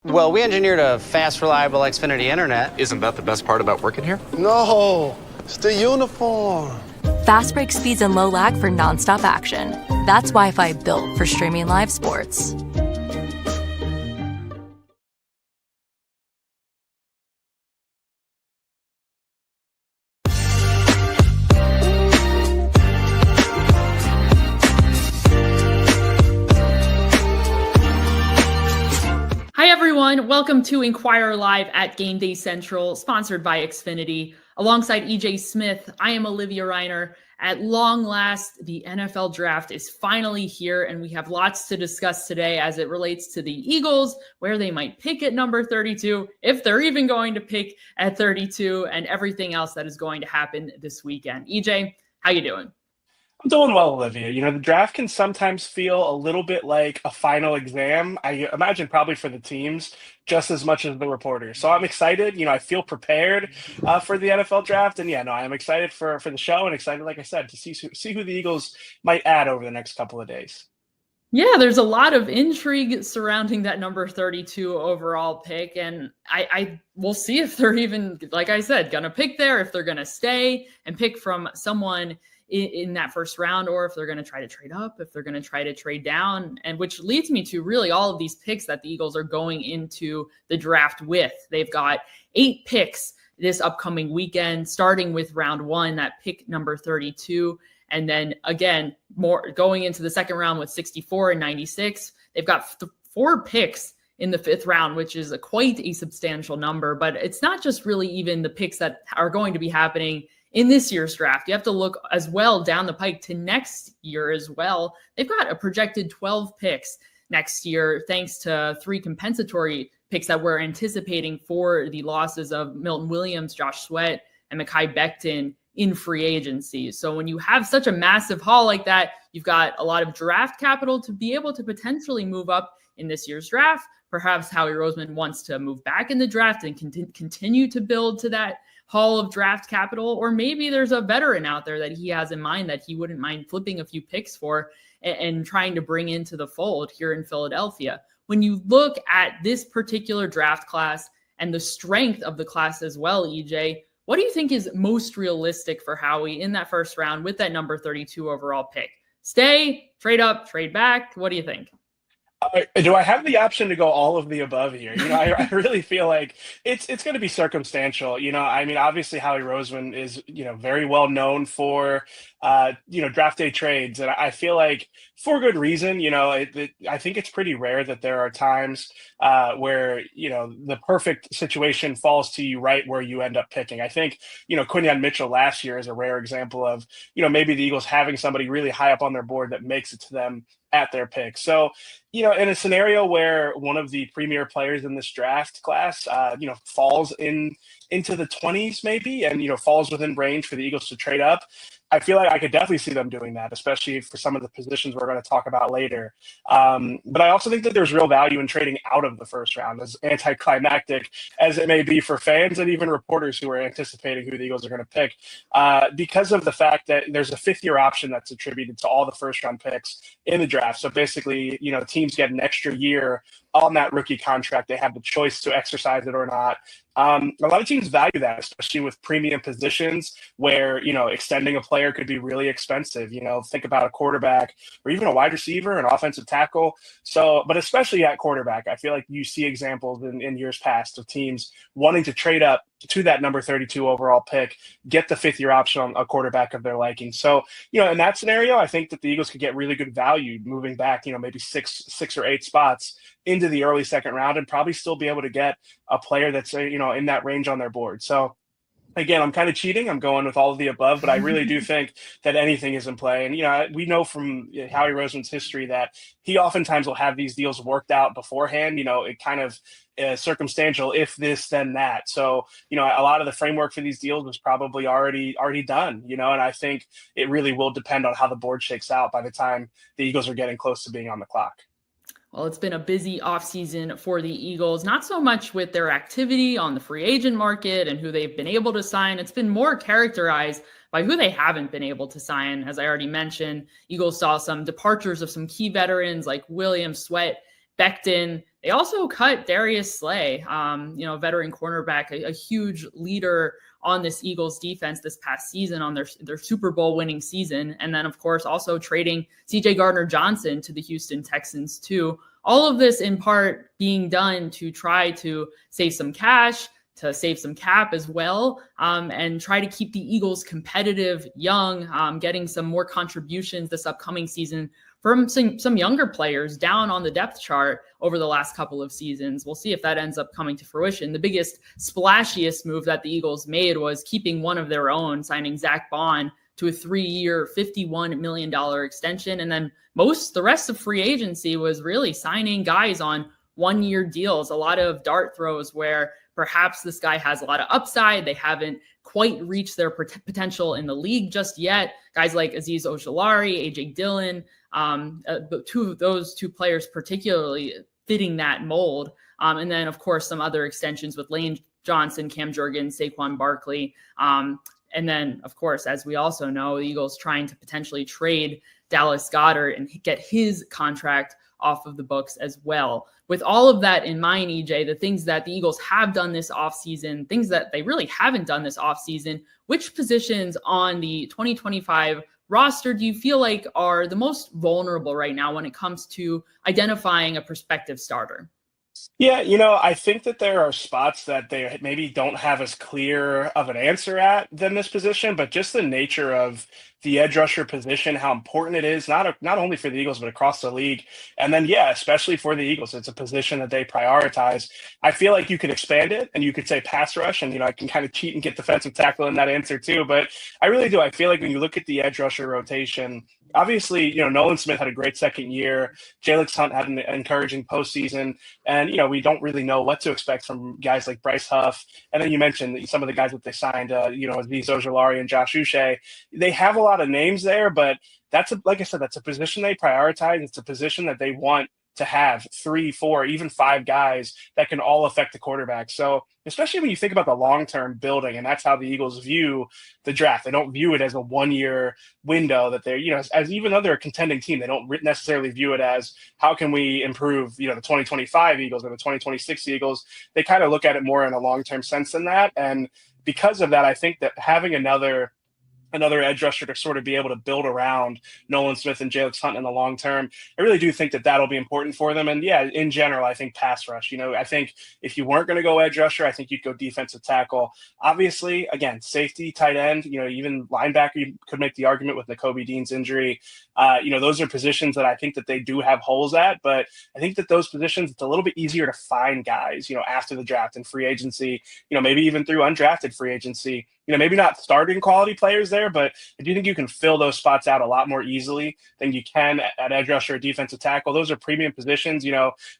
Well, we engineered a fast, reliable Xfinity internet. Isn't that the best part about working here? No, it's the uniform. Fast break speeds and low lag for nonstop action. That's Wi-Fi built for streaming live sports. Hi, everyone. Welcome to Inquirer Live at Gameday Central, sponsored by Xfinity. Alongside EJ Smith, I am Olivia Reiner. At long last, the NFL draft is finally here, and we have lots to discuss today as it relates to the Eagles, where they might pick at number 32, if they're even going to pick at 32, and everything else that is going to happen this weekend. EJ, how you doing? I'm doing well, Olivia. You know, the draft can sometimes feel a little bit like a final exam. I imagine probably for the teams just as much as the reporters. So I'm excited. You know, I feel prepared for the NFL draft. And yeah, no, I'm excited for the show and excited, like I said, to see who the Eagles might add over the next couple of days. Yeah, there's a lot of intrigue surrounding that number 32 overall pick. And I will see if they're even, like I said, going to pick there, if they're going to stay and pick from someone in that first round, or if they're going to try to trade up, if they're going to try to trade down, and which leads me to really all of these picks that the Eagles are going into the draft with. They've got 8 picks this upcoming weekend, starting with round 1, that pick number 32. And then again, more going into the second round with 64 and 96. They've got 4 picks in the 5th round, which is quite a substantial number, but it's not just really even the picks that are going to be happening in this year's draft. You have to look as well down the pike to next year as well. They've got a projected 12 picks next year, thanks to 3 compensatory picks that we're anticipating for the losses of Milton Williams, Josh Sweat, and Mekhi Becton in free agency. So when you have such a massive haul like that, you've got a lot of draft capital to be able to potentially move up in this year's draft. Perhaps Howie Roseman wants to move back in the draft and continue to build to that haul of draft capital, or maybe there's a veteran out there that he has in mind that he wouldn't mind flipping a few picks for and trying to bring into the fold here in Philadelphia. When you look at this particular draft class and the strength of the class as well, EJ, what do you think is most realistic for Howie in that first round with that number 32 overall pick? Stay, trade up, trade back? What do you think? Do I have the option to go all of the above here? You know, I really feel like it's going to be circumstantial. You know, I mean, obviously Howie Roseman is, you know, very well known for, draft day trades. And I feel like for good reason. You know, I think it's pretty rare that there are times where, you know, the perfect situation falls to you right where you end up picking. I think, you know, Quinyon Mitchell last year is a rare example of, you know, maybe the Eagles having somebody really high up on their board that makes it to them at their pick. So, you know, in a scenario where one of the premier players in this draft class, falls into the 20s maybe, and, you know, falls within range for the Eagles to trade up, I feel like I could definitely see them doing that, especially for some of the positions we're going to talk about later. But I also think that there's real value in trading out of the first round, as anticlimactic as it may be for fans and even reporters who are anticipating who the Eagles are going to pick, because of the fact that there's a 5th-year option that's attributed to all the first-round picks in the draft. So basically, you know, teams get an extra year on that rookie contract. They have the choice to exercise it or not. A lot of teams value that, especially with premium positions where, you know, extending a player could be really expensive. You know, think about a quarterback or even a wide receiver, an offensive tackle. So, but especially at quarterback, I feel like you see examples in years past of teams wanting to trade up to that number 32 overall pick, get the 5th-year option on a quarterback of their liking. So, you know, in that scenario, I think that the Eagles could get really good value moving back, you know, maybe six or 8 spots into the early second round and probably still be able to get a player that's, you know, in that range on their board. So again, I'm kind of cheating. I'm going with all of the above, but I really do think that anything is in play. And, you know, we know from Howie Roseman's history that he oftentimes will have these deals worked out beforehand. You know, it kind of circumstantial, if this, then that. So, you know, a lot of the framework for these deals was probably already done, you know, and I think it really will depend on how the board shakes out by the time the Eagles are getting close to being on the clock. Well, it's been a busy offseason for the Eagles, not so much with their activity on the free agent market and who they've been able to sign. It's been more characterized by who they haven't been able to sign. As I already mentioned, Eagles saw some departures of some key veterans like Williams, Sweat, Becton. they also cut Darius Slay, veteran cornerback, a huge leader on this Eagles defense this past season on their Super Bowl winning season. And then, of course, also trading CJ Gardner-Johnson to the Houston Texans too. All of this in part being done to try to save some cash, to save some cap as well, and try to keep the Eagles competitive, young, getting some more contributions this upcoming season from some younger players down on the depth chart over the last couple of seasons. We'll see if that ends up coming to fruition. The biggest, splashiest move that the Eagles made was keeping one of their own, signing Zach Bond to a 3-year, $51 million extension. And then the rest of free agency was really signing guys on 1-year deals, a lot of dart throws where perhaps this guy has a lot of upside. They haven't quite reached their potential in the league just yet. Guys like Azeez Ojulari, AJ Dillon, those two players particularly fitting that mold. And then, of course, some other extensions with Lane Johnson, Cam Jurgens, Saquon Barkley. And then, of course, as we also know, the Eagles trying to potentially trade Dallas Goedert and get his contract off of the books as well. With all of that in mind, EJ, the things that the Eagles have done this offseason, things that they really haven't done this offseason, which positions on the 2025 roster do you feel like are the most vulnerable right now when it comes to identifying a prospective starter? Yeah, I think that there are spots that they maybe don't have as clear of an answer at than this position, but just the nature of the edge rusher position, how important it is, not only for the Eagles, but across the league. And then, yeah, especially for the Eagles, it's a position that they prioritize. I feel like you could expand it and you could say pass rush, and, I can kind of cheat and get defensive tackle in that answer too. But I really do. I feel like when you look at the edge rusher rotation, obviously, Nolan Smith had a great second year. Jalen Hunt had an encouraging postseason. And, we don't really know what to expect from guys like Bryce Huff. And then you mentioned some of the guys that they signed, Azeez Ojulari and Josh Uche. They have a lot of names there, but like I said, that's a position they prioritize. It's a position that they want to have 3, 4, even 5 guys that can all affect the quarterback. So especially when you think about the long-term building, and that's how the Eagles view the draft. They don't view it as a 1-year window that they're, as even though they're a contending team, they don't necessarily view it as how can we improve, the 2025 Eagles or the 2026 Eagles. They kind of look at it more in a long-term sense than that. And because of that, I think that having another edge rusher to sort of be able to build around Nolan Smith and Jalen Hunt in the long term, I really do think that that'll be important for them. And yeah, in general, I think pass rush, I think if you weren't going to go edge rusher, I think you'd go defensive tackle. Obviously, again, safety, tight end, even linebacker, you could make the argument with Nakobe Dean's injury. Those are positions that I think that they do have holes at, but I think that those positions, it's a little bit easier to find guys, after the draft and free agency, maybe even through undrafted free agency. Maybe not starting quality players there, but I do think you can fill those spots out a lot more easily than you can at edge rusher or defensive tackle. Those are premium positions.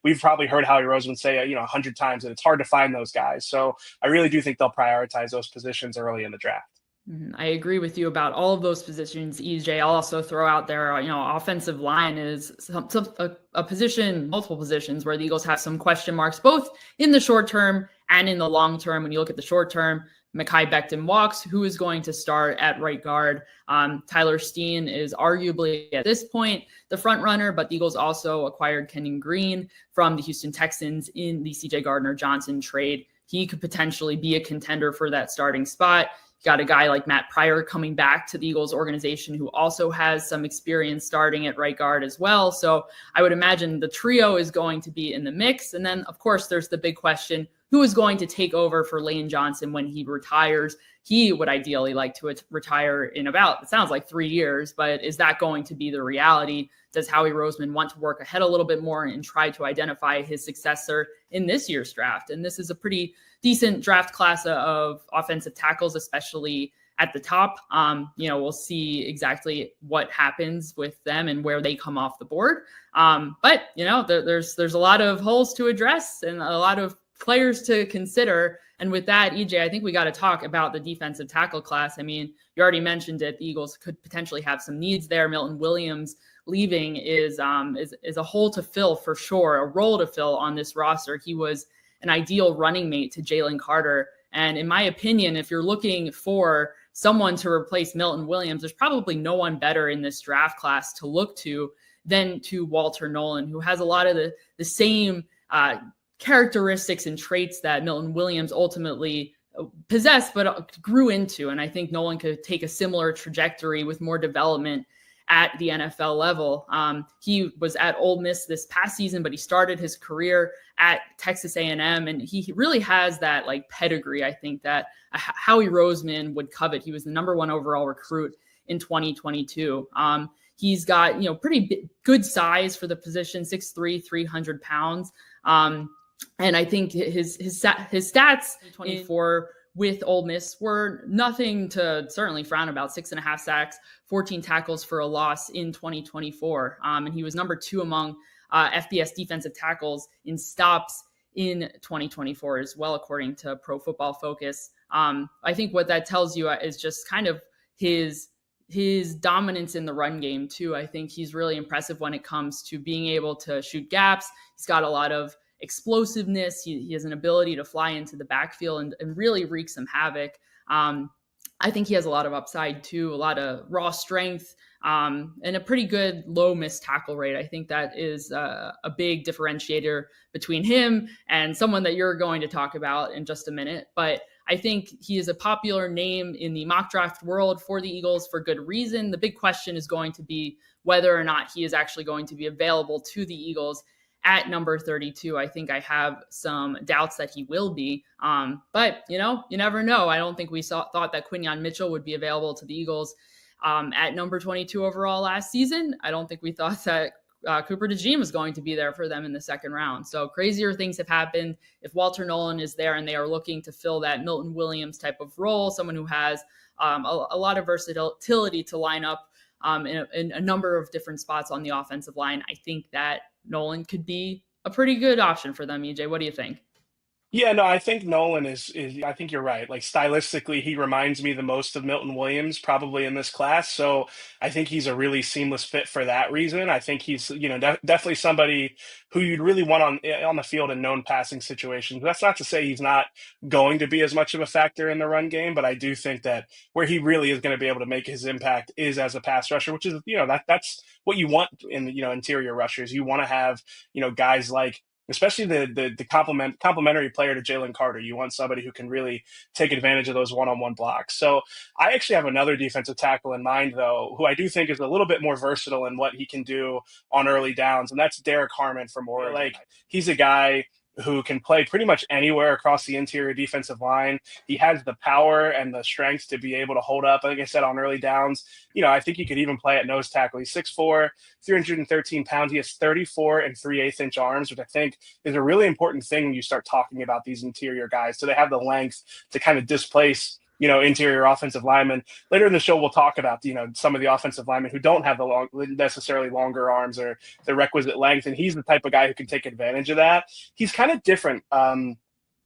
We've probably heard Howie Roseman say, 100 times that it's hard to find those guys. So I really do think they'll prioritize those positions early in the draft. I agree with you about all of those positions, EJ. I'll also throw out there, offensive line is a position, multiple positions where the Eagles have some question marks, both in the short term and in the long term. When you look at the short term, Mekhi Becton walks. Who is going to start at right guard? Tyler Steen is arguably at this point the front runner, but the Eagles also acquired Kenyon Green from the Houston Texans in the CJ Gardner-Johnson trade. He could potentially be a contender for that starting spot. You got a guy like Matt Pryor coming back to the Eagles organization who also has some experience starting at right guard as well. So I would imagine the trio is going to be in the mix. And then, of course, there's the big question, who is going to take over for Lane Johnson when he retires? He would ideally like to retire in about, it sounds like 3 years, but is that going to be the reality? Does Howie Roseman want to work ahead a little bit more and try to identify his successor in this year's draft? And this is a pretty decent draft class of offensive tackles, especially at the top. We'll see exactly what happens with them and where they come off the board. But there's a lot of holes to address and a lot of players to consider. And with that, EJ, I think we got to talk about the defensive tackle class. I mean, you already mentioned it. The Eagles could potentially have some needs there. Milton Williams leaving is a hole to fill for sure, a role to fill on this roster. He was an ideal running mate to Jalen Carter. And in my opinion, if you're looking for someone to replace Milton Williams, there's probably no one better in this draft class to look to than to Walter Nolan, who has a lot of the same characteristics and traits that Milton Williams ultimately possessed, but grew into. And I think Nolan could take a similar trajectory with more development at the NFL level. He was at Ole Miss this past season, but he started his career at Texas A&M, and he really has that like pedigree, I think, that Howie Roseman would covet. He was the number 1 overall recruit in 2022. He's got, pretty good size for the position, 6'3", 300 pounds. And I think his stats 24 with Ole Miss were nothing to certainly frown about. 6.5 sacks, 14 tackles for a loss in 2024. And he was number 2 among FBS defensive tackles in stops in 2024 as well, according to Pro Football Focus. I think what that tells you is just kind of his dominance in the run game too. I think he's really impressive when it comes to being able to shoot gaps. He's got a lot of explosiveness. He has an ability to fly into the backfield and really wreak some havoc. I think he has a lot of upside too, a lot of raw strength, and a pretty good low missed tackle rate. I think that is a big differentiator between him and someone that you're going to talk about in just a minute. But I think he is a popular name in the mock draft world for the Eagles for good reason. The big question is going to be whether or not he is actually going to be available to the Eagles at number 32. I think I have some doubts that he will be. But, you never know. I don't think we thought that Quinyon Mitchell would be available to the Eagles at number 22 overall last season. I don't think we thought that Cooper DeJean was going to be there for them in the second round. So crazier things have happened. If Walter Nolan is there and they are looking to fill that Milton Williams type of role, someone who has a lot of versatility to line up in a number of different spots on the offensive line, I think that Nolan could be a pretty good option for them. EJ, what do you think? Yeah, no, I think Nolan is I think you're right. Like stylistically, he reminds me the most of Milton Williams probably in this class. So I think he's a really seamless fit for that reason. I think he's, definitely somebody who you'd really want on the field in known passing situations. That's not to say he's not going to be as much of a factor in the run game, but I do think that where he really is going to be able to make his impact is as a pass rusher, which is, that's what you want in, interior rushers. You want to have, guys like, especially the complementary player to Jalen Carter. You want somebody who can really take advantage of those one-on-one blocks. So I actually have another defensive tackle in mind, though, who I do think is a little bit more versatile in what he can do on early downs, and that's Derek Harmon from Oregon. Like, he's a guy who can play pretty much anywhere across the interior defensive line. He has the power and the strength to be able to hold up, like I said, on early downs. I think he could even play at nose tackle. He's 6'4", 313 pounds. He has 34 and 3/8 inch arms, which I think is a really important thing when you start talking about these interior guys. So they have the length to kind of displace interior offensive linemen. Later in the show, we'll talk about, some of the offensive linemen who don't have the necessarily longer arms or the requisite length. And he's the type of guy who can take advantage of that. He's kind of different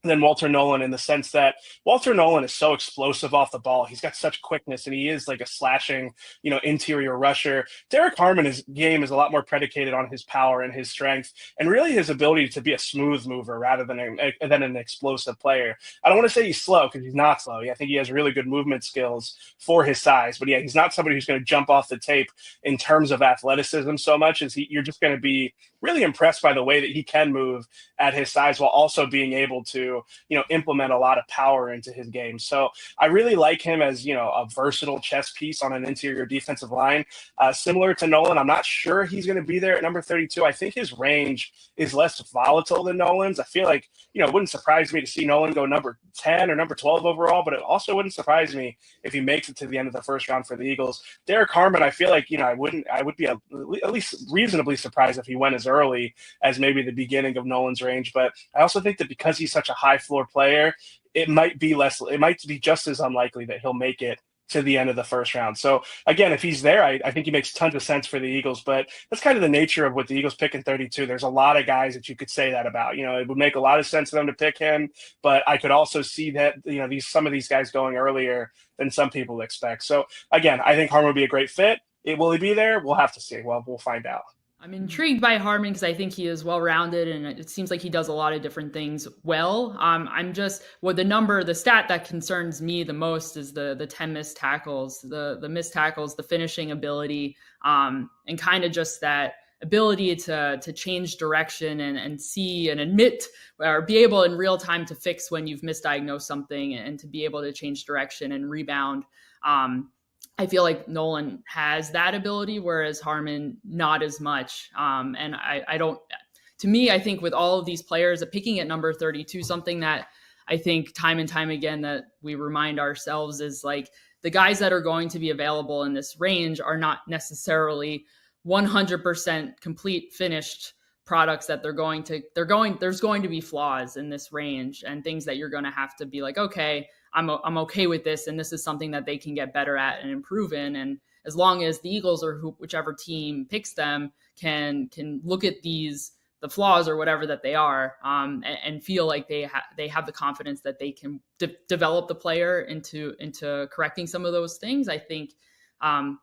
than Walter Nolan in the sense that Walter Nolan is so explosive off the ball. He's got such quickness, and he is like a slashing, interior rusher. Derek Harmon's game is a lot more predicated on his power and his strength, and really his ability to be a smooth mover rather than an explosive player. I don't want to say he's slow because he's not slow. I think he has really good movement skills for his size, but yeah, he's not somebody who's going to jump off the tape in terms of athleticism so much as you're just going to be really impressed by the way that he can move at his size while also being able to, implement a lot of power into his game. So I really like him as, a versatile chess piece on an interior defensive line. Similar to Nolan, I'm not sure he's going to be there at number 32. I think his range is less volatile than Nolan's. I feel like, it wouldn't surprise me to see Nolan go number 10 or number 12 overall, but it also wouldn't surprise me if he makes it to the end of the first round for the Eagles. Derek Harmon, I feel like, I would be at least reasonably surprised if he went as early as maybe the beginning of Nolan's range. But I also think that because he's such a high floor player, it might be just as unlikely that he'll make it to the end of the first round. So again, if he's there, I think he makes tons of sense for the Eagles, but that's kind of the nature of what the Eagles pick in 32. There's a lot of guys that you could say that about. It would make a lot of sense for them to pick him, but I could also see that, some of these guys going earlier than some people expect. So again, I think Harmon would be a great fit. Will he be there? We'll have to see. Well, we'll find out. I'm intrigued by Harmon because I think he is well-rounded and it seems like he does a lot of different things well. The stat that concerns me the most is the 10 missed tackles, the missed tackles, the finishing ability, and kind of just that ability to change direction and see and admit or be able in real time to fix when you've misdiagnosed something and to be able to change direction and rebound. I feel like Nolan has that ability, whereas Harmon not as much. And I don't, to me, I think with all of these players, picking at number 32, something that I think time and time again that we remind ourselves is like the guys that are going to be available in this range are not necessarily 100% complete finished products that there's going to be flaws in this range and things that you're going to have to be like, okay, I'm okay with this. And this is something that they can get better at and improve in. And as long as the Eagles or whichever team picks them can look at the flaws or whatever that they are, and feel like they have the confidence that they can develop the player into correcting some of those things, I think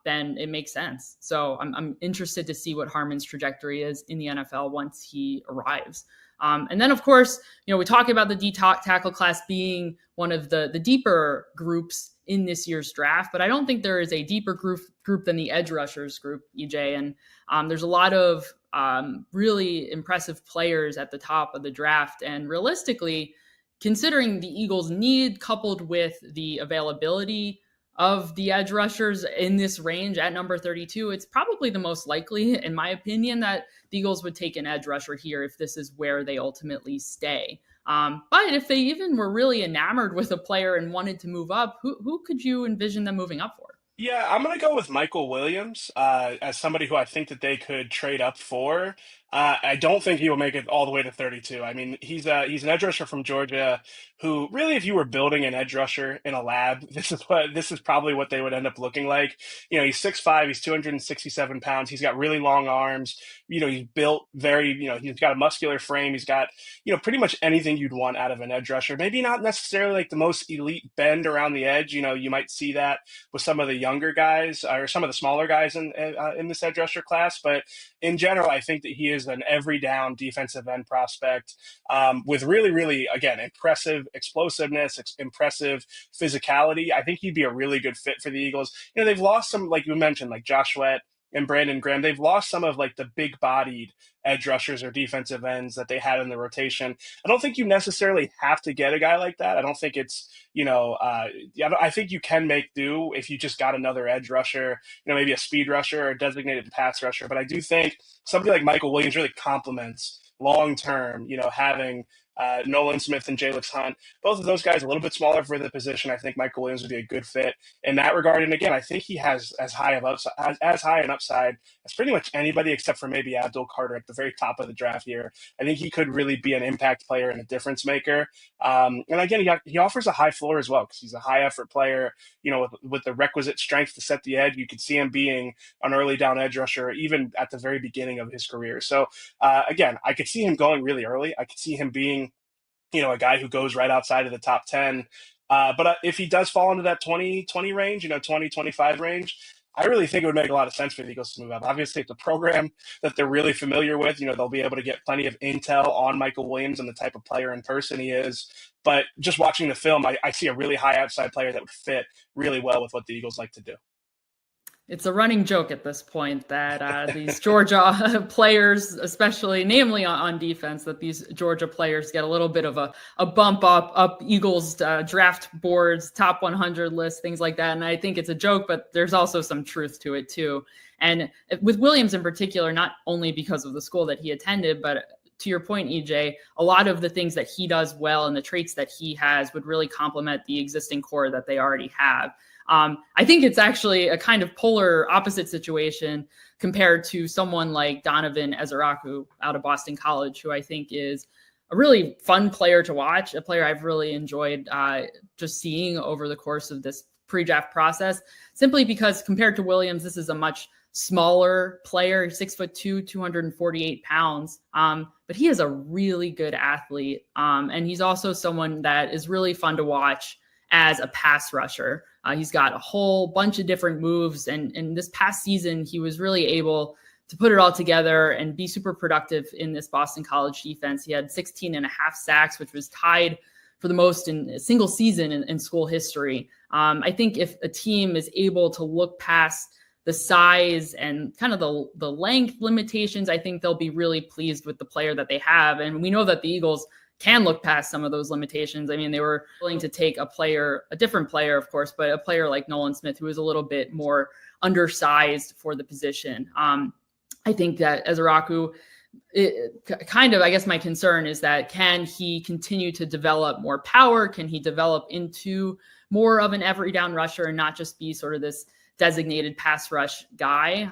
then it makes sense. So I'm interested to see what Harmon's trajectory is in the NFL once he arrives. And then, of course, we talk about the D tackle class being one of the deeper groups in this year's draft, but I don't think there is a deeper group than the edge rushers group, EJ. And there's a lot of really impressive players at the top of the draft. And realistically, considering the Eagles' need coupled with the availability of the edge rushers in this range at number 32, it's probably the most likely, in my opinion, that the Eagles would take an edge rusher here if this is where they ultimately stay. But if they even were really enamored with a player and wanted to move up, who could you envision them moving up for? Yeah, I'm going to go with Michael Williams as somebody who I think that they could trade up for. I don't think he will make it all the way to 32. I mean, he's an edge rusher from Georgia who really, if you were building an edge rusher in a lab, this is probably what they would end up looking like. He's 6'5", he's 267 pounds. He's got really long arms. He's built very, he's got a muscular frame. He's got, pretty much anything you'd want out of an edge rusher. Maybe not necessarily like the most elite bend around the edge. You might see that with some of the younger guys or some of the smaller guys in this edge rusher class. But in general, I think that he is an every down defensive end prospect with really, really, again, impressive explosiveness, impressive physicality. I think he'd be a really good fit for the Eagles. They've lost some, like you mentioned, like Josh Sweat and Brandon Graham. They've lost some of like the big bodied edge rushers or defensive ends that they had in the rotation. I don't think you necessarily have to get a guy like that. I don't think it's, I think you can make do if you just got another edge rusher, maybe a speed rusher or a designated pass rusher. But I do think somebody like Michael Williams really complements long-term, having Nolan Smith and Jalix Hunt, both of those guys a little bit smaller for the position. I think Michael Williams would be a good fit in that regard. And again, I think he has as high an upside as pretty much anybody except for maybe Abdul Carter at the very top of the draft here. I think he could really be an impact player and a difference maker. And again, he offers a high floor as well because he's a high effort player, with the requisite strength to set the edge. You could see him being an early down edge rusher even at the very beginning of his career. So again, I could see him going really early. I could see him being a guy who goes right outside of the top 10. But if he does fall into that 20 range, 20-25 range, I really think it would make a lot of sense for the Eagles to move up. Obviously, it's a program that they're really familiar with. They'll be able to get plenty of intel on Michael Williams and the type of player in person he is. But just watching the film, I see a really high outside player that would fit really well with what the Eagles like to do. It's a running joke at this point that these Georgia players, especially namely on defense, that these Georgia players get a little bit of a bump up Eagles draft boards, top 100 lists, things like that. And I think it's a joke, but there's also some truth to it too. And with Williams in particular, not only because of the school that he attended, but to your point, EJ, a lot of the things that he does well and the traits that he has would really complement the existing core that they already have. I think it's actually a kind of polar opposite situation compared to someone like Donovan Ezeraku out of Boston College, who I think is a really fun player to watch, a player I've really enjoyed just seeing over the course of this pre-draft process, simply because compared to Williams, this is a much smaller player, 6'2", 248 pounds. But he is a really good athlete. And he's also someone that is really fun to watch as a pass rusher. He's got a whole bunch of different moves. And this past season, he was really able to put it all together and be super productive in this Boston College defense. He had 16 and a half sacks, which was tied for the most in a single season in school history. I think if a team is able to look past the size and kind of the length limitations, I think they'll be really pleased with the player that they have. And we know that the Eagles can look past some of those limitations. I mean, they were willing to take a different player, of course, but a player like Nolan Smith, who is a little bit more undersized for the position. I think that Ezeraku, I guess my concern is that can he continue to develop more power? Can he develop into more of an every down rusher and not just be sort of this designated pass rush guy,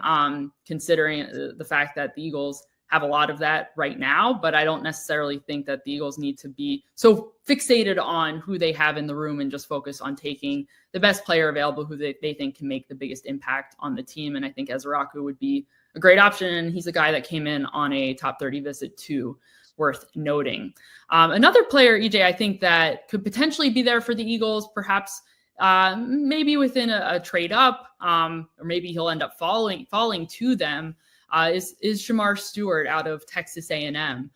considering the fact that the Eagles have a lot of that right now, but I don't necessarily think that the Eagles need to be so fixated on who they have in the room and just focus on taking the best player available who they think can make the biggest impact on the team. And I think Ezeraku would be a great option. And he's a guy that came in on a top 30 visit too, worth noting. Another player, EJ, I think that could potentially be there for the Eagles, perhaps maybe within a trade up, or maybe he'll end up falling to them, is Shamar Stewart out of Texas A&M.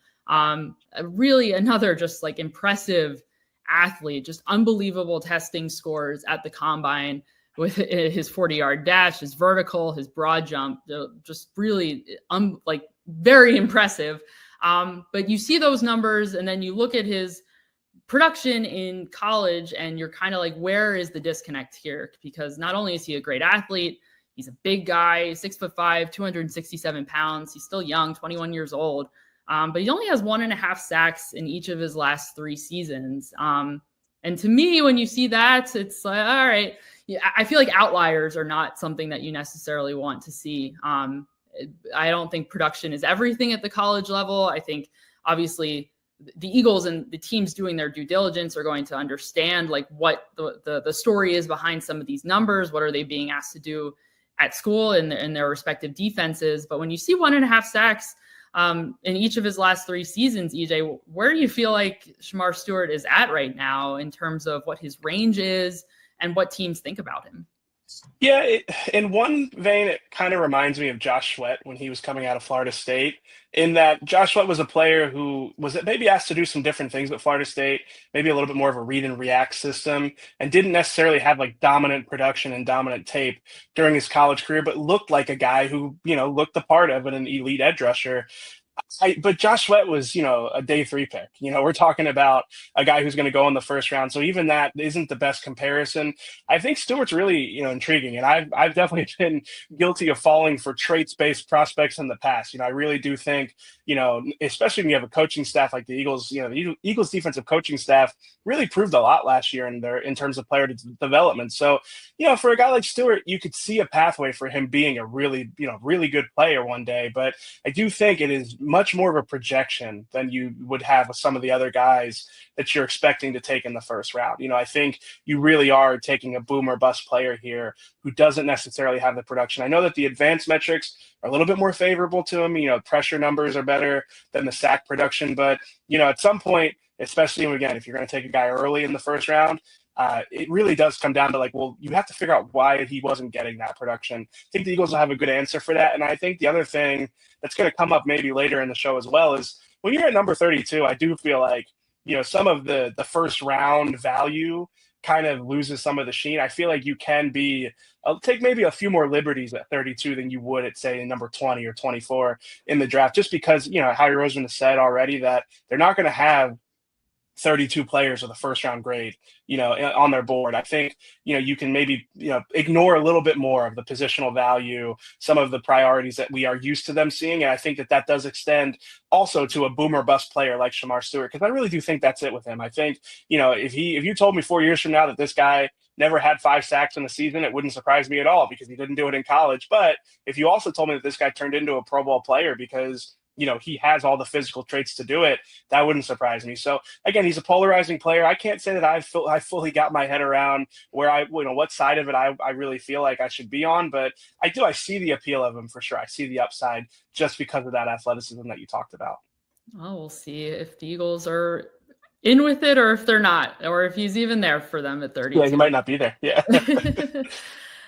Really another just like impressive athlete, just unbelievable testing scores at the combine with his 40-yard dash, his vertical, his broad jump, just really very impressive. But you see those numbers and then you look at his production in college and you're kind of like, where is the disconnect here? Because not only is he a great athlete, he's a big guy, 6'5", 267 pounds. He's still young, 21 years old. But he only has 1.5 sacks in each of his last 3 seasons. And to me, when you see that, it's like, all right, yeah, I feel like outliers are not something that you necessarily want to see. I don't think production is everything at the college level. I think obviously the Eagles and the teams doing their due diligence are going to understand like what the story is behind some of these numbers. What are they being asked to do at school in their respective defenses? But when you see 1.5 sacks in each of his last 3 seasons, EJ, where do you feel like Shamar Stewart is at right now in terms of what his range is and what teams think about him? Yeah, in one vein, it kind of reminds me of Josh Sweat when he was coming out of Florida State, in that Josh Sweat was a player who was maybe asked to do some different things at Florida State, maybe a little bit more of a read and react system, and didn't necessarily have like dominant production and dominant tape during his college career, but looked like a guy who, looked the part of an elite edge rusher. But Josh Sweat was, a day 3 pick. We're talking about a guy who's going to go in the first round. So even that isn't the best comparison. I think Stewart's really, intriguing. And I've definitely been guilty of falling for traits-based prospects in the past. I really do think, especially when you have a coaching staff like the Eagles, the Eagles defensive coaching staff really proved a lot last year in terms of player development. So, for a guy like Stewart, you could see a pathway for him being a really, really good player one day. But I do think it is much more of a projection than you would have with some of the other guys that you're expecting to take in the first round. I think you really are taking a boom or bust player here who doesn't necessarily have the production. I know that the advanced metrics are a little bit more favorable to him. Pressure numbers are better than the sack production. But, at some point, especially again, if you're going to take a guy early in the first round, it really does come down to you have to figure out why he wasn't getting that production. I think the Eagles will have a good answer for that. And I think the other thing that's going to come up maybe later in the show as well is when you're at number 32, I do feel like, some of the first round value kind of loses some of the sheen. I feel like you can take maybe a few more liberties at 32 than you would at, say, number 20 or 24 in the draft, just because, Howie Roseman has said already that they're not going to have 32 players with a first round grade, on their board. I think, you can maybe, ignore a little bit more of the positional value, some of the priorities that we are used to them seeing. And I think that does extend also to a boom or bust player like Shamar Stewart, because I really do think that's it with him. I think, if you told me 4 years from now that this guy never had 5 sacks in a season, it wouldn't surprise me at all because he didn't do it in college. But if you also told me that this guy turned into a Pro Bowl player because he has all the physical traits to do it, that wouldn't surprise me. So again, he's a polarizing player. I can't say that I fully got my head around where what side of it I really feel like I should be on, but I see the appeal of him for sure. I see the upside just because of that athleticism that you talked about. Well, we'll see if the Eagles are in with it or if they're not, or if he's even there for them at 30. Yeah, he might not be there. Yeah.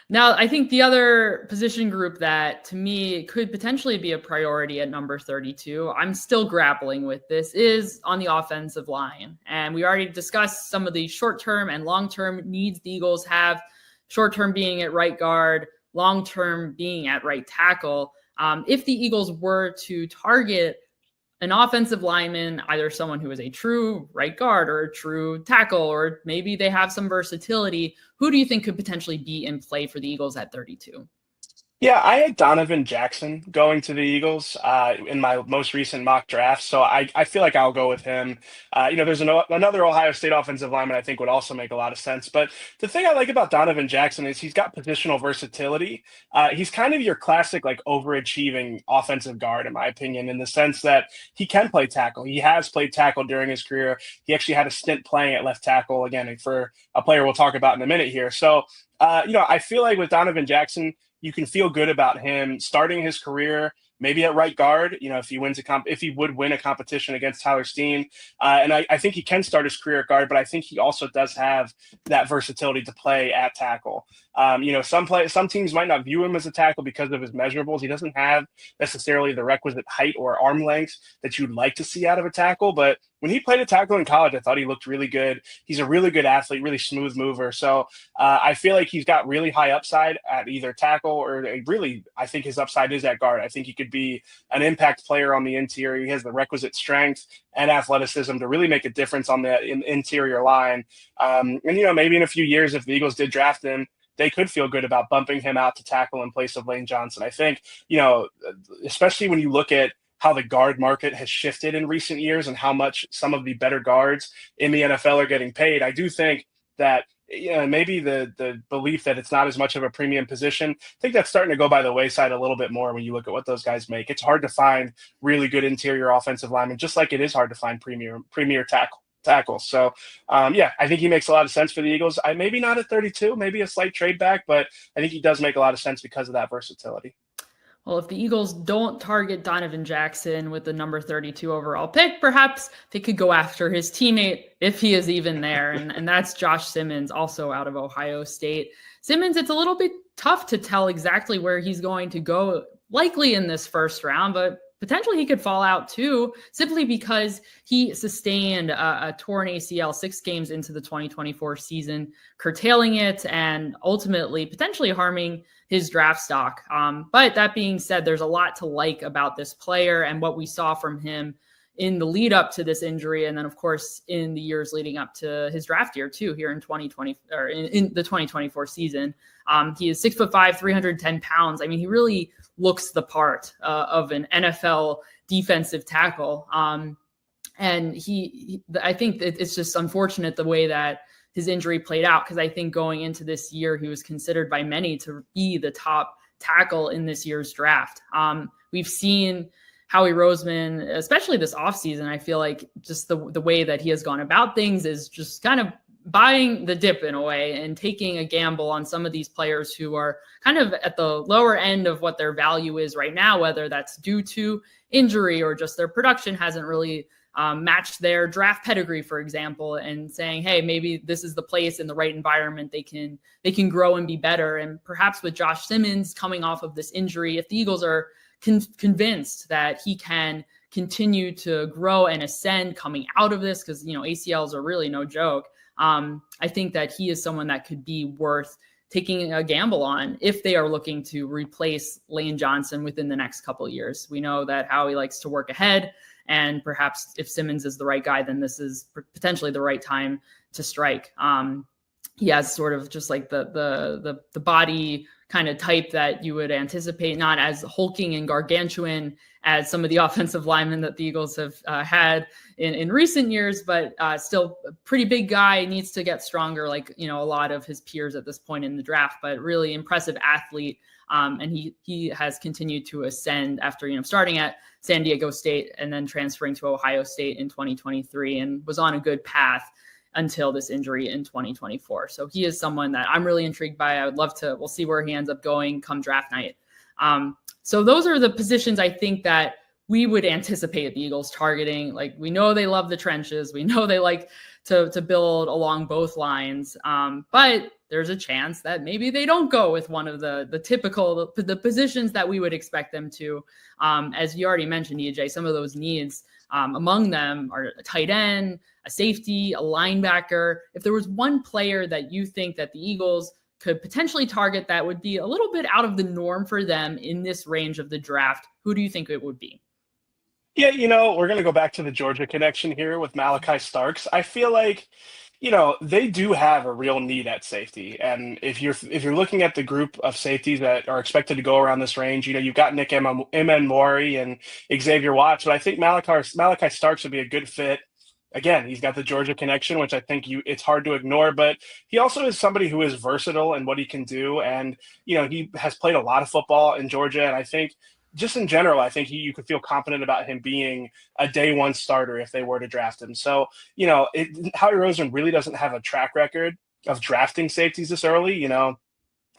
Now, I think the other position group that to me could potentially be a priority at number 32, I'm still grappling with this, is on the offensive line. And we already discussed some of the short-term and long-term needs the Eagles have, short-term being at right guard, long-term being at right tackle. If the Eagles were to target an offensive lineman, either someone who is a true right guard or a true tackle, or maybe they have some versatility, who do you think could potentially be in play for the Eagles at 32? Yeah, I had Donovan Jackson going to the Eagles in my most recent mock draft, so I feel like I'll go with him. There's another Ohio State offensive lineman I think would also make a lot of sense. But the thing I like about Donovan Jackson is he's got positional versatility. He's kind of your classic like overachieving offensive guard, in my opinion, in the sense that he can play tackle. He has played tackle during his career. He actually had a stint playing at left tackle, again, for a player we'll talk about in a minute here. So, I feel like with Donovan Jackson, you can feel good about him starting his career maybe at right guard, if he wins if he would win a competition against Tyler Steen. And I think he can start his career at guard, but I think he also does have that versatility to play at tackle. Some teams might not view him as a tackle because of his measurables. He doesn't have necessarily the requisite height or arm length that you'd like to see out of a tackle, but when he played a tackle in college, I thought he looked really good. He's a really good athlete, really smooth mover. So I feel like he's got really high upside at either tackle or really, I think his upside is at guard. I think he could be an impact player on the interior. He has the requisite strength and athleticism to really make a difference on the interior line. Maybe in a few years, if the Eagles did draft him, they could feel good about bumping him out to tackle in place of Lane Johnson. I think, especially when you look at how the guard market has shifted in recent years and how much some of the better guards in the NFL are getting paid, I do think that maybe the belief that it's not as much of a premium position, I think that's starting to go by the wayside a little bit more when you look at what those guys make. It's hard to find really good interior offensive linemen, just like it is hard to find premier tackles. So, I think he makes a lot of sense for the Eagles. Maybe not at 32, maybe a slight trade back, but I think he does make a lot of sense because of that versatility. Well, if the Eagles don't target Donovan Jackson with the number 32 overall pick, perhaps they could go after his teammate if he is even there. And that's Josh Simmons, also out of Ohio State. Simmons, it's a little bit tough to tell exactly where he's going to go, likely in this first round, but potentially he could fall out too, simply because he sustained a torn ACL 6 games into the 2024 season, curtailing it and ultimately potentially harming his draft stock. But that being said, there's a lot to like about this player and what we saw from him in the lead up to this injury. And then of course, in the years leading up to his draft year too, here in 2020 or in the 2024 season. He is 6'5", 310 pounds. I mean, he really looks the part of an NFL defensive tackle. And I think it's just unfortunate the way that his injury played out, because I think going into this year, he was considered by many to be the top tackle in this year's draft. We've seen Howie Roseman, especially this offseason, I feel like just the way that he has gone about things is just kind of buying the dip in a way and taking a gamble on some of these players who are kind of at the lower end of what their value is right now, whether that's due to injury or just their production hasn't really matched their draft pedigree, for example, and saying, hey, maybe this is the place in the right environment they can grow and be better. And perhaps with Josh Simmons coming off of this injury, if the Eagles are convinced that he can continue to grow and ascend coming out of this, because ACLs are really no joke, I think that he is someone that could be worth taking a gamble on if they are looking to replace Lane Johnson within the next couple of years. We know that Howie likes to work ahead, and perhaps if Simmons is the right guy, then this is potentially the right time to strike. He has sort of just like the body kind of type that you would anticipate, not as hulking and gargantuan as some of the offensive linemen that the Eagles have had in recent years, but still a pretty big guy, needs to get stronger like, a lot of his peers at this point in the draft, but really impressive athlete. And he has continued to ascend after, starting at San Diego State and then transferring to Ohio State in 2023, and was on a good path until this injury in 2024. So he is someone that I'm really intrigued by. I would love to, we'll see where he ends up going come draft night. So those are the positions I think that we would anticipate the Eagles targeting. Like, we know they love the trenches. We know they like to build along both lines. But there's a chance that maybe they don't go with one of the typical, the positions that we would expect them to. As you already mentioned, EJ, some of those needs among them are a tight end, a safety, a linebacker. If there was one player that you think that the Eagles could potentially target that would be a little bit out of the norm for them in this range of the draft, who do you think it would be? Yeah, we're going to go back to the Georgia connection here with Malachi Starks. I feel like, they do have a real need at safety. And if you're looking at the group of safeties that are expected to go around this range, you've got Nick Mori and Xavier Watts, but I think Malachi Starks would be a good fit. Again, he's got the Georgia connection, which I think it's hard to ignore, but he also is somebody who is versatile in what he can do. And, he has played a lot of football in Georgia. And I think just in general, I think you could feel confident about him being a day one starter if they were to draft him. So, Howie Roseman really doesn't have a track record of drafting safeties this early.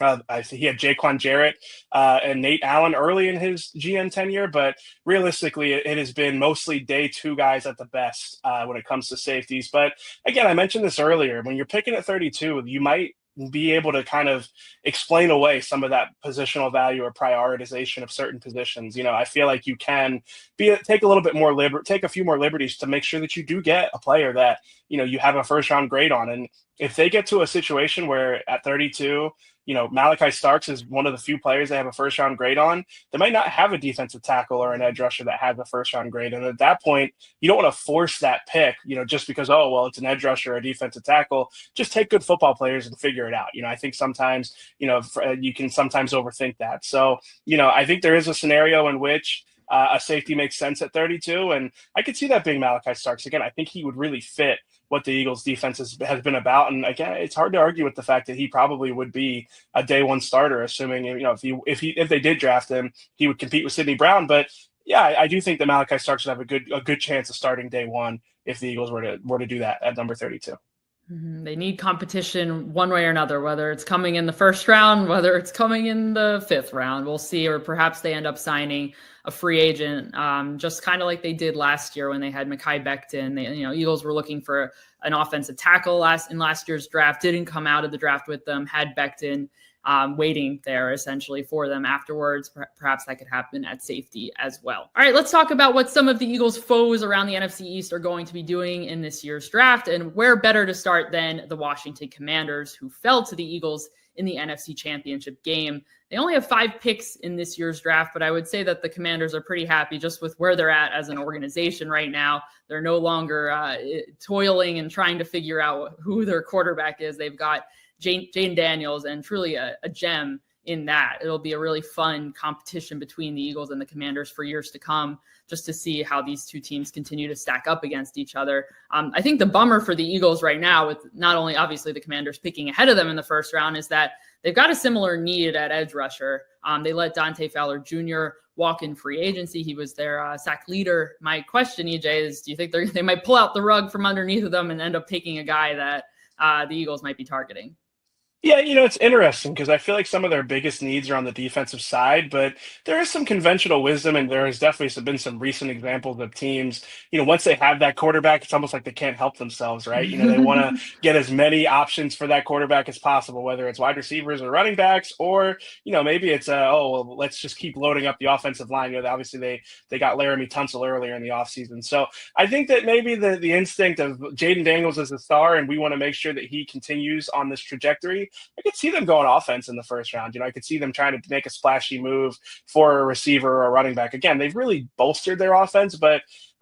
I see he had Jaquan Jarrett and Nate Allen early in his GM tenure, but realistically, it has been mostly day two guys at the best when it comes to safeties. But again, I mentioned this earlier, when you're picking at 32, you might be able to kind of explain away some of that positional value or prioritization of certain positions. I feel like you can take a little bit more take a few more liberties to make sure that you do get a player that, you have a first round grade on. And if they get to a situation where at 32, Malachi Starks is one of the few players they have a first round grade on, they might not have a defensive tackle or an edge rusher that has a first round grade. And at that point, you don't want to force that pick, just because, oh, well, it's an edge rusher or a defensive tackle. Just take good football players and figure it out. I think sometimes, you can sometimes overthink that. So, I think there is a scenario in which a safety makes sense at 32. And I could see that being Malachi Starks. Again, I think he would really fit what the Eagles defense has been about. And again, it's hard to argue with the fact that he probably would be a day one starter, assuming, if they did draft him, he would compete with Sidney Brown. But yeah, I do think that Malachi Starks would have a good chance of starting day one if the Eagles were to do that at number 32. They need competition one way or another, whether it's coming in the first round, whether it's coming in the fifth round. We'll see, or perhaps they end up signing a free agent, just kind of like they did last year when they had Mekhi Becton. Eagles were looking for an offensive tackle in last year's draft, didn't come out of the draft with them, had Becton waiting there essentially for them afterwards. Perhaps that could happen at safety as well. All right, let's talk about what some of the Eagles' foes around the NFC East are going to be doing in this year's draft, and where better to start than the Washington Commanders, who fell to the Eagles in the NFC Championship game. They only have 5 picks in this year's draft, but I would say that the Commanders are pretty happy just with where they're at as an organization right now. They're no longer toiling and trying to figure out who their quarterback is. They've got Jane Daniels, and truly a gem in that. It'll be a really fun competition between the Eagles and the Commanders for years to come, just to see how these two teams continue to stack up against each other. I think the bummer for the Eagles right now, with not only obviously the Commanders picking ahead of them in the first round, is that they've got a similar need at edge rusher. They let Dante Fowler Jr. walk in free agency. He was their sack leader. My question, EJ, is do you think they might pull out the rug from underneath of them and end up taking a guy that the Eagles might be targeting? Yeah, it's interesting because I feel like some of their biggest needs are on the defensive side, but there is some conventional wisdom, and there has definitely been some recent examples of teams, once they have that quarterback, it's almost like they can't help themselves, right? They want to get as many options for that quarterback as possible, whether it's wide receivers or running backs, or, maybe it's, let's just keep loading up the offensive line. Obviously they got Laramie Tunsil earlier in the offseason. So I think that maybe the instinct of Jaden Daniels as a star, and we want to make sure that he continues on this trajectory. I could see them going offense in the first round. I could see them trying to make a splashy move for a receiver or a running back. Again, they've really bolstered their offense, but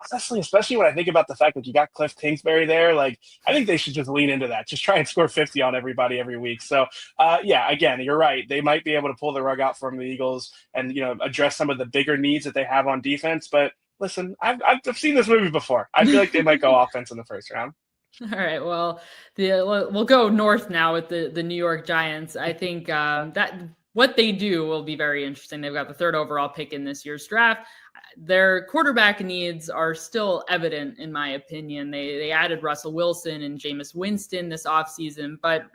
honestly, especially when I think about the fact that you got Cliff Kingsbury there, I think they should just lean into that. Just try and score 50 on everybody every week. So, again, you're right. They might be able to pull the rug out from the Eagles and, address some of the bigger needs that they have on defense. But listen, I've seen this movie before. I feel like they might go offense in the first round. All right. Well, we'll go north now with the New York Giants. I think that what they do will be very interesting. They've got the 3rd overall pick in this year's draft. Their quarterback needs are still evident, in my opinion. They added Russell Wilson and Jameis Winston this offseason, but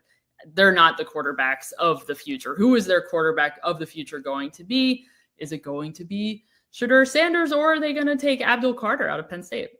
they're not the quarterbacks of the future. Who is their quarterback of the future going to be? Is it going to be Shedeur Sanders, or are they going to take Abdul Carter out of Penn State?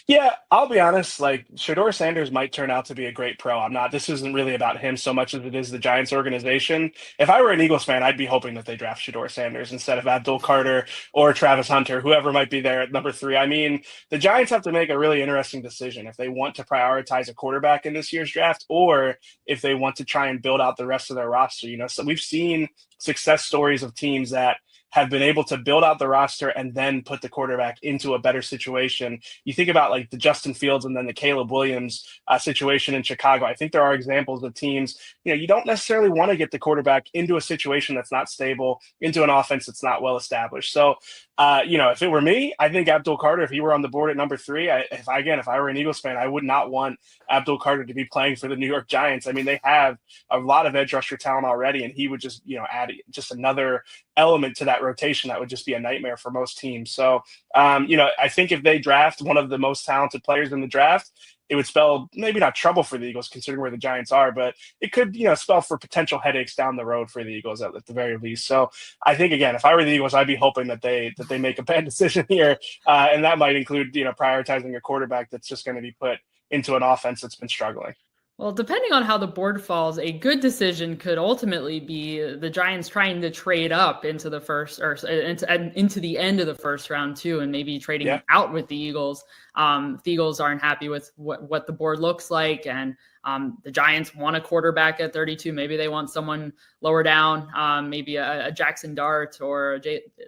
Yeah, I'll be honest. Like Shador Sanders might turn out to be a great pro. I'm not. This isn't really about him so much as it is the Giants organization. If I were an Eagles fan, I'd be hoping that they draft Shador Sanders instead of Abdul Carter or Travis Hunter, whoever might be there at number 3. I mean, the Giants have to make a really interesting decision if they want to prioritize a quarterback in this year's draft, or if they want to try and build out the rest of their roster. So we've seen success stories of teams that have been able to build out the roster and then put the quarterback into a better situation. You think about like the Justin Fields and then the Caleb Williams situation in Chicago. I think there are examples of teams, you don't necessarily want to get the quarterback into a situation that's not stable, into an offense that's not well established. So, if it were me, I think Abdul Carter, if he were on the board at number 3, if I were an Eagles fan, I would not want Abdul Carter to be playing for the New York Giants. I mean, they have a lot of edge rusher talent already, and he would just, add just another element to that rotation that would just be a nightmare for most teams. So, I think if they draft one of the most talented players in the draft, it would spell maybe not trouble for the Eagles considering where the Giants are, but it could, spell for potential headaches down the road for the Eagles at the very least. So I think, again, if I were the Eagles, I'd be hoping that they make a bad decision here. And that might include, prioritizing a quarterback that's just going to be put into an offense that's been struggling. Well, depending on how the board falls, a good decision could ultimately be the Giants trying to trade up into the first or into the end of the first round too, and maybe trading out with the Eagles. If the Eagles aren't happy with what the board looks like, and the Giants want a quarterback at 32, maybe they want someone lower down, maybe a Jackson Dart or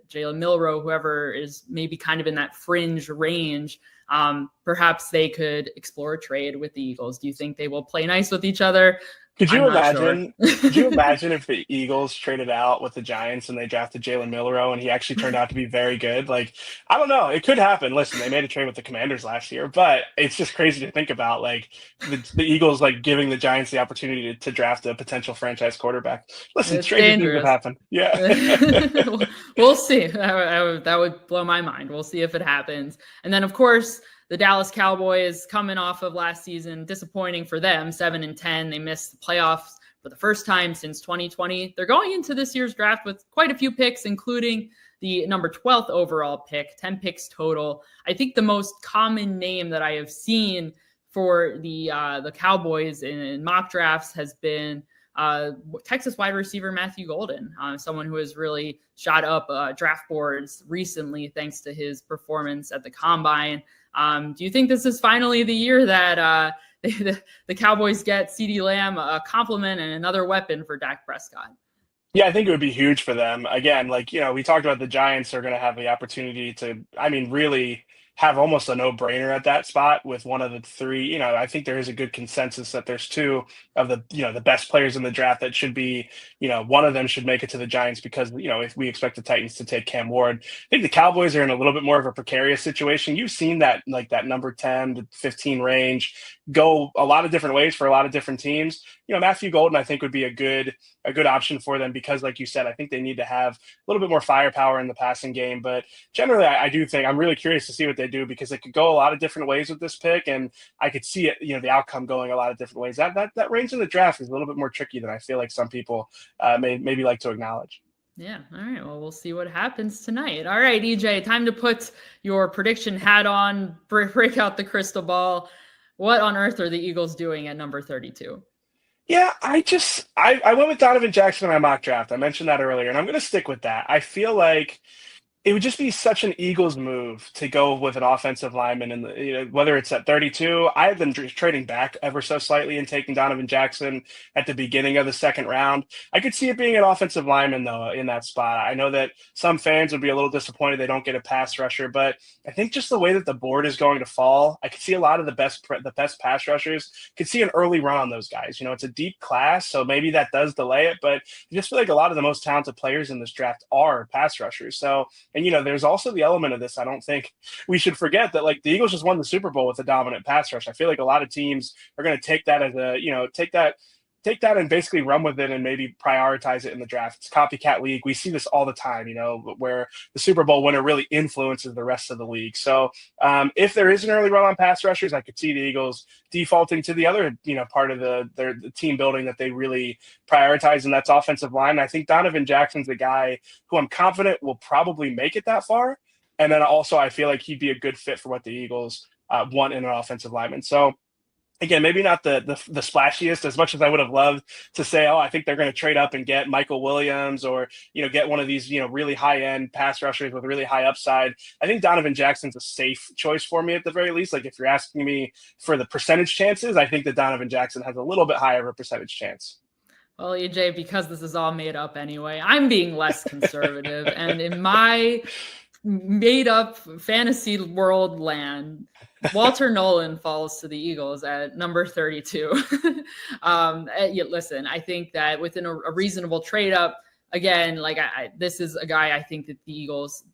Jalen Milroe, whoever is maybe kind of in that fringe range. Perhaps they could explore a trade with the Eagles. Do you think they will play nice with each other? Could you imagine? Could you imagine if the Eagles traded out with the Giants and they drafted Jalen Milroe and he actually turned out to be very good? Like, I don't know. It could happen. Listen, they made a trade with the Commanders last year, but it's just crazy to think about, like the Eagles like giving the Giants the opportunity to draft a potential franchise quarterback. Listen, trades have happened. Yeah, we'll see. That would blow my mind. We'll see if it happens. And then, of course, the Dallas Cowboys, coming off of last season, disappointing for them, 7-10. They missed the playoffs for the first time since 2020. They're going into this year's draft with quite a few picks, including the number 12th overall pick, 10 picks total. I think the most common name that I have seen for the Cowboys in mock drafts has been Texas wide receiver Matthew Golden, someone who has really shot up draft boards recently thanks to his performance at the Combine. Do you think this is finally the year that the Cowboys get CeeDee Lamb a compliment and another weapon for Dak Prescott? Yeah, I think it would be huge for them. Again, we talked about, the Giants are going to have the opportunity to, really have almost a no-brainer at that spot with one of the 3. I think there is a good consensus that there's 2 of the, the best players in the draft that should be, one of them should make it to the Giants because, if we expect the Titans to take Cam Ward. I think the Cowboys are in a little bit more of a precarious situation. You've seen that, that number 10 to 15 range go a lot of different ways for a lot of different teams. Matthew Golden, I think, would be a good option for them because, like you said, I think they need to have a little bit more firepower in the passing game. But generally, I do think I'm really curious to see what they do because it could go a lot of different ways with this pick, and I could see it, the outcome going a lot of different ways. That range in the draft is a little bit more tricky than I feel like some people maybe like to acknowledge. Yeah. All right. Well, we'll see what happens tonight. All right, EJ, time to put your prediction hat on, break out the crystal ball. What on earth are the Eagles doing at number 32? Yeah, I went with Donovan Jackson in my mock draft. I mentioned that earlier, and I'm going to stick with that. I feel like it would just be such an Eagles move to go with an offensive lineman, and whether it's at 32. I have been trading back ever so slightly and taking Donovan Jackson at the beginning of the second round. I could see it being an offensive lineman though in that spot. I know that some fans would be a little disappointed they don't get a pass rusher, but I think just the way that the board is going to fall, I could see a lot of the best pass rushers could see an early run on those guys. It's a deep class, so maybe that does delay it, but I just feel like a lot of the most talented players in this draft are pass rushers. So. And, there's also the element of this. I don't think we should forget that, the Eagles just won the Super Bowl with a dominant pass rush. I feel like a lot of teams are going to take that as take that and basically run with it and maybe prioritize it in the draft. It's a copycat league. We see this all the time, where the Super Bowl winner really influences the rest of the league. So if there is an early run on pass rushers, I could see the Eagles defaulting to the other, part of the team building that they really prioritize, and that's offensive line. I think Donovan Jackson's the guy who I'm confident will probably make it that far. And then also I feel like he'd be a good fit for what the Eagles want in an offensive lineman. So again, maybe not the splashiest, as much as I would have loved to say, oh, I think they're going to trade up and get Michael Williams or, get one of these, really high end pass rushers with really high upside. I think Donovan Jackson's a safe choice for me at the very least. Like if you're asking me for the percentage chances, I think that Donovan Jackson has a little bit higher of a percentage chance. Well, EJ, because this is all made up anyway, I'm being less conservative. And in my made up fantasy world land, Walter Nolan falls to the Eagles at number 32. Listen, I think that within a reasonable trade up, again, like this is a guy I think that the Eagles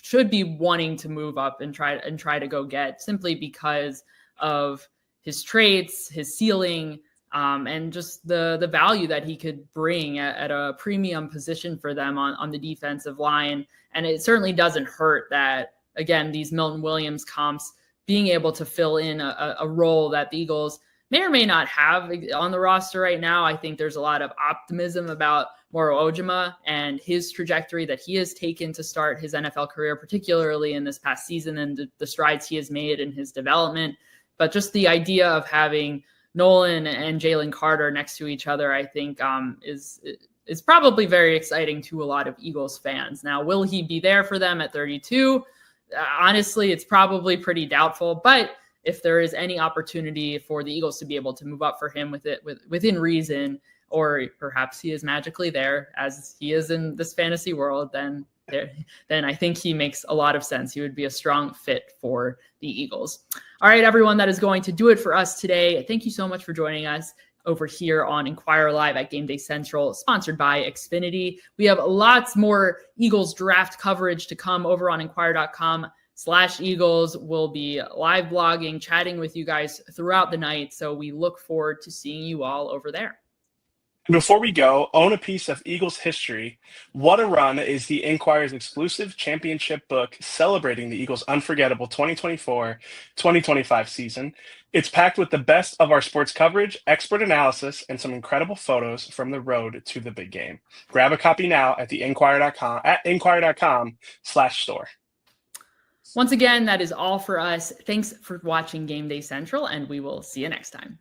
should be wanting to move up and try to go get, simply because of his traits, his ceiling, and just the value that he could bring at a premium position for them on the defensive line. And it certainly doesn't hurt that, again, these Milton Williams comps being able to fill in a role that the Eagles may or may not have on the roster right now. I think there's a lot of optimism about Moro Ojima and his trajectory that he has taken to start his NFL career, particularly in this past season, and the strides he has made in his development. But just the idea of having Nolan and Jalen Carter next to each other, I think is probably very exciting to a lot of Eagles fans. Now, will he be there for them at 32? Honestly, it's probably pretty doubtful, but if there is any opportunity for the Eagles to be able to move up for him within reason, or perhaps he is magically there as he is in this fantasy world, then I think he makes a lot of sense. He would be a strong fit for the Eagles. All right, everyone, that is going to do it for us today. Thank you so much for joining us over here on Inquirer Live at Gameday Central, sponsored by Xfinity. We have lots more Eagles draft coverage to come over on Inquirer.com/Eagles. We'll be live blogging, chatting with you guys throughout the night. So we look forward to seeing you all over there. Before we go, own a piece of Eagles history. What a Run is the Inquirer's exclusive championship book celebrating the Eagles' unforgettable 2024-2025 season. It's packed with the best of our sports coverage, expert analysis, and some incredible photos from the road to the big game. Grab a copy now at Inquirer.com/store. Once again, that is all for us. Thanks for watching Game Day Central, and we will see you next time.